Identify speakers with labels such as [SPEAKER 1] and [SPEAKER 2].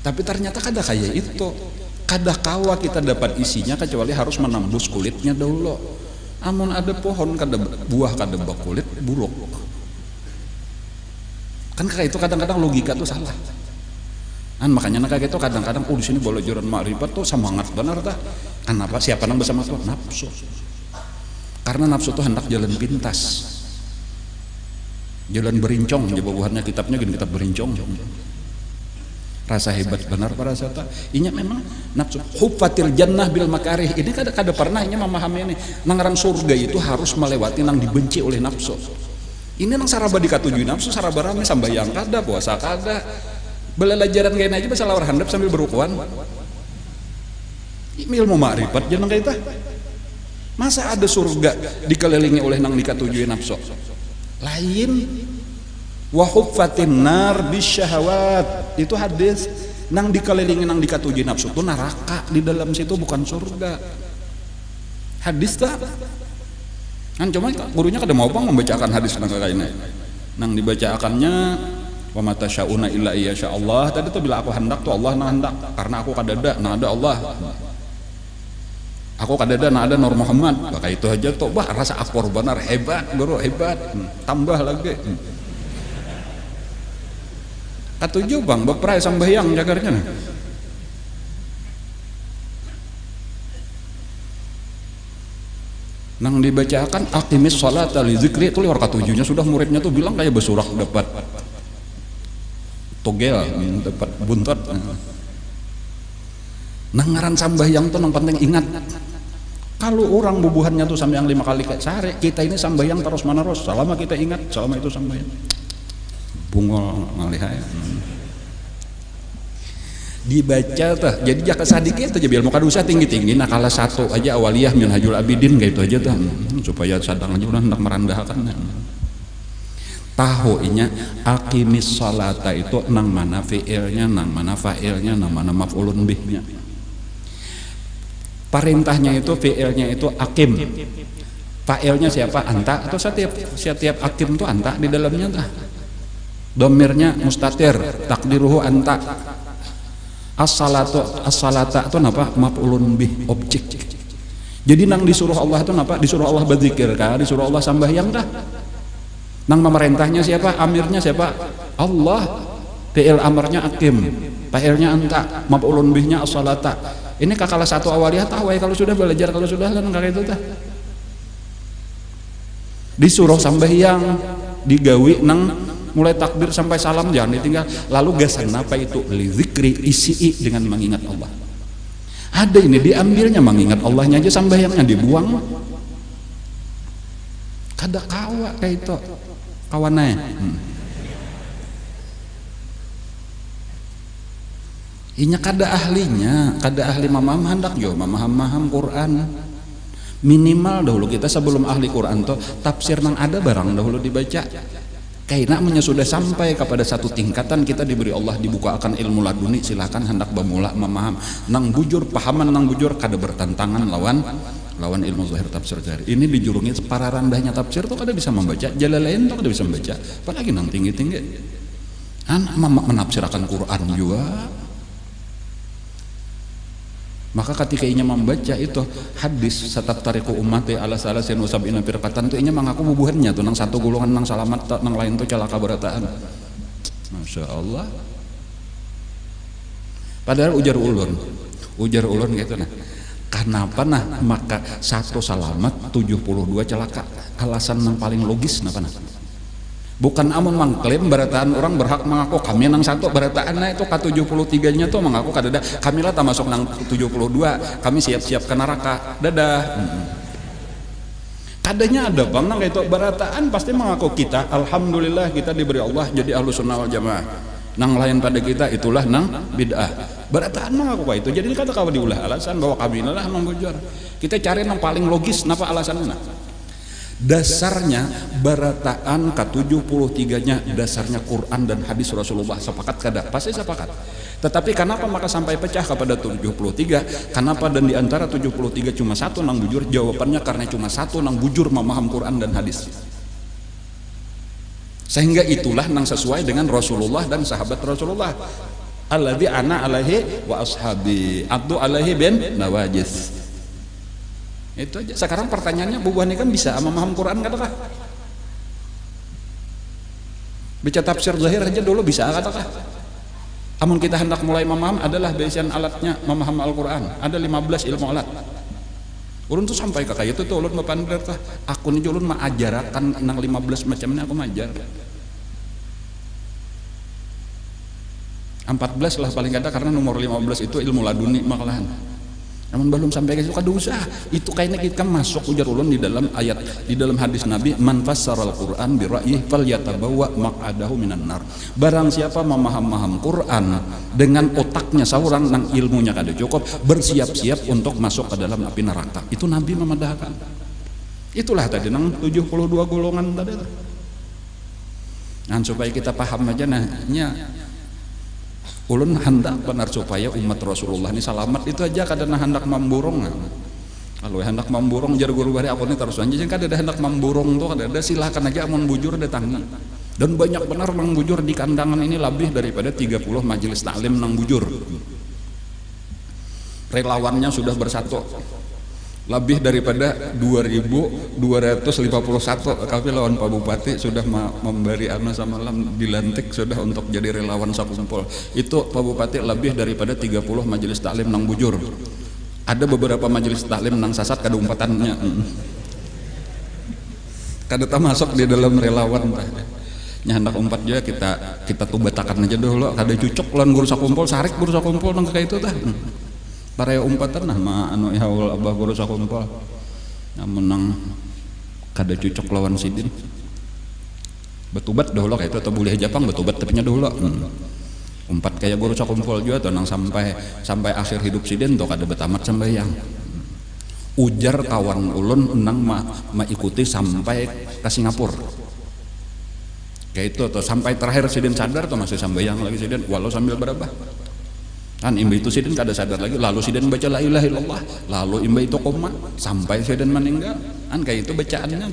[SPEAKER 1] Tapi ternyata kada kayak itu, kada kawa kita dapat isinya kecuali harus menembus kulitnya dulu. Amun ada pohon kada buah kada bakulit buruk. Kan kayak itu kadang-kadang logika tuh salah. Makanya kayak gitu kadang-kadang di sini belajaran makrifat tuh semangat benar tak? Kenapa? Siapa nang bersama tuh? Nafsu. Karena nafsu tuh hendak jalan pintas, jalan berincong. Coba buahnya kitabnya gini, kitab berincong. Rasa hebat benar para sata. Inya memang nafsu. Huffatil jannah bil makarih. Ini kada pernah inya memahami ini. Nangarang surga itu harus melewati nang dibenci oleh nafsu. Ini nang saraba dikatujuin nafsu, saraba rame sambayang kada, puasa kada. Belajaran kayak aja bisa lawar handap sambil berukuan. Ilmu makrifat jangan kayak itu. Masa ada surga dikelilingi oleh nang dikatujuin nafsu? Lain. Wa huffatin nar bisyahawat. Itu hadis. Nang dikelilingi nang dikatujuin nafsu itu neraka, di dalam situ bukan surga. Hadis tak? Kan cuma gurunya kada mau membacakan hadis nang kayak ini. Nang dibacakannya wa ma tasyauna illa iyasya Allah. Tadi tuh bila aku hendak tuh Allah nang hendak, karena aku kadada nah ada Allah. Aku kadada nah ada Nur Muhammad. Maka itu aja tuh bah rasa akor benar hebat, guru hebat. Tambah lagi. Katujuh bang beprai sambayang jagarnya nah. Nang dibacakan aqimis sholata li dzikri itu lewat katujuhnya sudah muridnya tuh bilang kayak besurak dapat togel, dapat buntot. Nang ngaran sambayang tuh nang penting ingat. Kalau orang bubuhannya tuh sambayang 5 kali kayak sehari, kita ini sambayang terus menerus selama kita ingat, selama itu sambayang. Bungol ngalihaya. Dibaca tuh jadi jaka sadikit aja biar muka dosa tinggi-tinggi. Nah kalau satu aja awaliyah minhajul abidin kayak itu aja tuh supaya sadang aja udah hendak merendahkan. Tahu inya aqimis sholata itu nang mana fi'ilnya, nang mana fa'ilnya, nang mana maf'ulun bihnya. Perintahnya itu fi'ilnya itu aqim. Fa'ilnya siapa? Anta. Atau setiap aqim itu anta di dalamnya tah. Domirnya mustatir, takdiruhu anta. As-salata itu napa? Maf'ulun bih, objek. Jadi nang disuruh Allah itu napa? Disuruh Allah berzikir kah? Disuruh Allah sambahyang kah? Nang memerintahnya siapa? Amirnya siapa? Allah. Fi'il amarnya aqim, fa'ilnya anta, maf'ulun bihnya as-salata. Ini kakala satu awaliyah tahu ya kalau sudah belajar, kalau sudah kan kayak itu tah. Disuruh sambahyang, digawi nang mulai takbir sampai salam jangan ditinggal. Lalu gasan apa itu? Li dzikri isi dengan mengingat Allah. Ada ini diambilnya mengingat Allahnya aja sambahyangnya dibuang. Kada kawa kayak itu kawannya. Inya kada ahlinya, kada ahli mamaham hendak jo mamaham Quran. Minimal dahulu kita sebelum ahli Quran tuh tafsir nang ada barang dahulu dibaca. Kayaknya sudah sampai kepada satu tingkatan kita diberi Allah dibukakan ilmu laduni, silakan hendak bamula memaham nang bujur pahaman nang bujur kada bertentangan lawan ilmu zahir tafsir jari. Ini dijurungi para rendahnya tafsir tuh kada bisa membaca, Jalalain tuh kada bisa membaca, apalagi nang tinggi-tinggi. Menafsirkan Quran juga. Maka ketika inya membaca itu hadis satat tariku ummati ala salasin wasabina firqatan itu inya mengaku bubuhannya tuh nang satu golongan nang salamat nang lain tuh celaka berataan. Masya Allah. Padahal ujar ulun gitu nah. Kenapa nah maka satu salamat 72 celaka? Alasan yang paling logis napa nah? Bukan amun mengklaim berataan orang berhak mengaku kami nang satu berataannya itu ke-73 nya tuh mengaku kadada kamilah tak masuk nang 72 kami siap-siap ke neraka dadah. Kadanya ada bang nang itu berataan pasti mengaku kita alhamdulillah kita diberi Allah jadi ahlu sunnah wal jamaah. Nang lain pada kita itulah nang bid'ah. Berataan mengaku itu jadi kata kau diulah alasan bahwa kami lah nang bujur. Kita cari nang paling logis napa alasannya. Dasarnya berataan ke-73 nya dasarnya Quran dan hadis Rasulullah, sepakat kada? Pasti sepakat. Tetapi kenapa maka sampai pecah kepada 73? Kenapa dan diantara 73 cuma satu nang bujur? Jawabannya karena cuma satu nang bujur memaham Quran dan hadis. Sehingga itulah nang sesuai dengan Rasulullah dan sahabat Rasulullah. alladzi ana alaihi wa ashabi addu alaihi bin nawajis. Itu aja. Sekarang pertanyaannya bubuhan kan bisa memaham Quran katakah? Baca tafsir zahir aja dulu bisa katakah? Amun kita hendak mulai memaham adalah basian alatnya memaham Al-Quran. Ada 15 ilmu alat. Ulun tuh sampai ke kayak itu tuh ulun mapandar tah. Aku nih ulun mah ajarakan nang 15 macam ini aku majar. 14 lah paling kada karena nomor 15 itu ilmu laduni malahan. Namun belum sampai ke situ kada usah. Itu kayaknya kita masuk ujar ulun di dalam ayat, di dalam hadis Nabi, man fassaral Quran bi ra'yihi falyatabawwa maq'adahu minan nar. Barang siapa memaham Quran dengan otaknya seorang nang ilmunya kada cukup, bersiap-siap untuk masuk ke dalam api neraka. Itu Nabi memadahkan. Itulah tadi nang 72 golongan tadi. Nah, supaya kita paham aja nahnya ulun hendak benar supaya umat Rasulullah ini selamat itu aja kadang hendak memburung. Kalau hendak memburung jar guru bari aku ini terus aja jangan kada hendak memburung tuh kada silakan aja amun bujur datangi. Dan banyak benar nang bujur di kandangan ini lebih daripada 30 majelis taklim nang bujur. Relawannya sudah bersatu. Lebih daripada 2.251 kami lawan Pak Bupati sudah memberi anu samalam dilantik sudah untuk jadi relawan sakumpul. Itu Pak Bupati lebih daripada 30 majelis taklim nang bujur. Ada beberapa majelis taklim nang sasat kada umpatannya. Kada termasuk di dalam relawan tah. Nya hendak umpat juga kita tubatakan aja dulu kada cucuk lawan guru sakumpul sarik guru sakumpul nang kayak itu tah. Paraya umpatan nah ma anu haul abah guru sakumpul namun nang kada cocok lawan sidin betubat dahulu kayak itu atau boleh Jepang betubat tapi nya dahulu umpat kayak guru sakumpul juga tuh nang sampai akhir hidup sidin tuh kada betamat sambayang ujar kawan ulun nang ikuti sampai ke Singapura kayak itu tuh sampai terakhir sidin sadar tuh masih sambayang lagi sidin walau sambil berabah kan imba itu sidin kada sadar lagi lalu sidin baca la ilaha illallah lalu imba itu koma sampai sidin meninggal kan kayak itu bacaannya